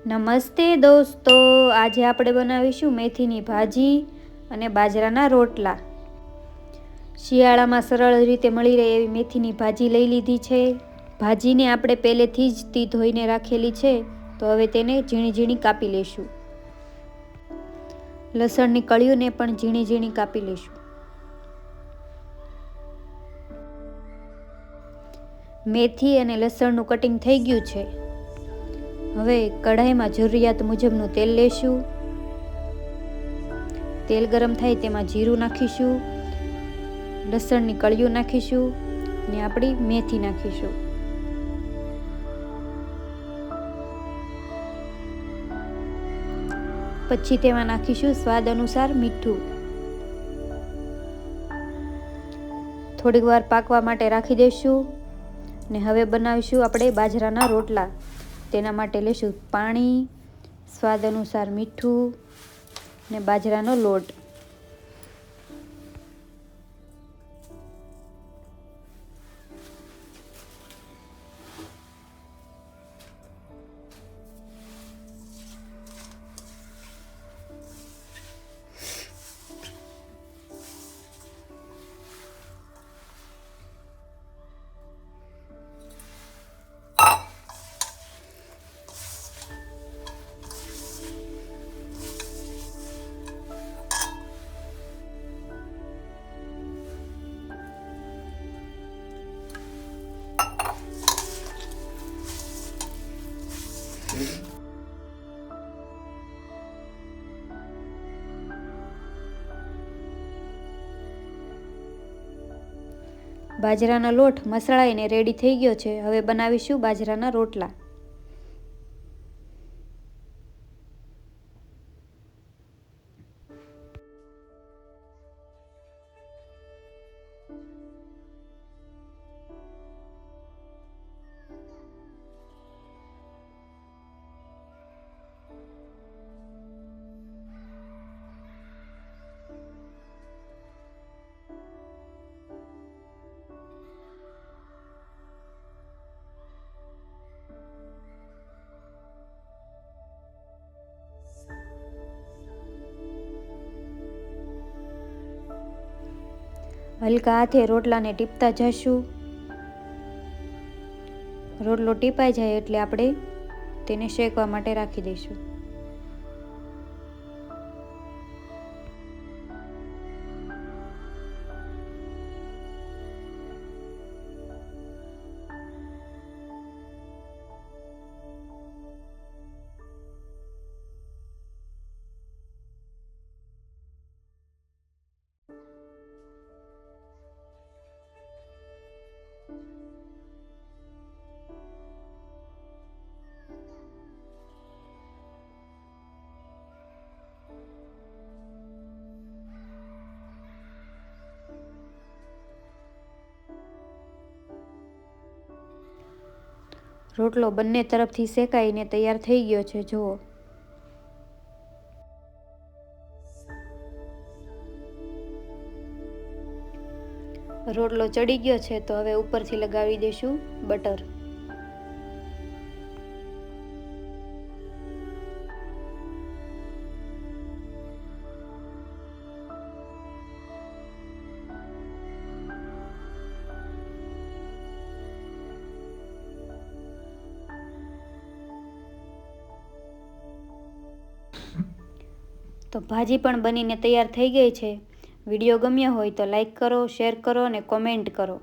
નમસ્તે દોસ્તો, આજે આપણે બનાવીશું મેથીની ભાજી અને બાજરાના રોટલા. શિયાળામાં સરળ રીતે મળી રહે એવી મેથીની ભાજી લઈ લીધી છે. ભાજીને આપણે પહેલેથી જ ધોઈને રાખેલી છે, તો હવે તેને ઝીણી ઝીણી કાપી લઈશું. લસણની કળીઓને પણ ઝીણી ઝીણી કાપી લઈશું. મેથી અને લસણનું કટિંગ થઈ ગયું છે. હવે કઢાઈમાં જરૂરિયાત મુજબનું તેલ લેશું. તેલ ગરમ થાય તેમાં જીરું નાખીશું, લસણની કળીઓ નાખીશું અને આપણી મેથી નાખીશું. પછી તેમાં નાખીશું સ્વાદ અનુસાર મીઠું. થોડીક વાર પાકવા માટે રાખી દઈશું. ને હવે બનાવીશું આપણે બાજરાના રોટલા. તેના માટે લઈશું પાણી, સ્વાદ અનુસાર મીઠું ને બાજરાનો લોટ. બાજરાનો લોટ મસળાઈને રેડી થઈ ગયો છે. હવે બનાવીશું બાજરાના રોટલા. હલકા હાથે રોટલાને ટીપતા જશું. રોટલો ટીપાઈ જાય એટલે આપણે તેને શેકવા માટે રાખી દઈશું. રોટલો બંને તરફથી શેકાઈને તૈયાર થઈ ગયો છે. જુઓ, રોટલો ચડી ગયો છે, તો હવે ઉપરથી લગાવી દઈશું બટર. તો ભાજી પણ બનીને તૈયાર થઈ ગઈ છે. વિડીયો ગમ્યો હોય તો લાઈક કરો, શેર કરો અને કોમેન્ટ કરો.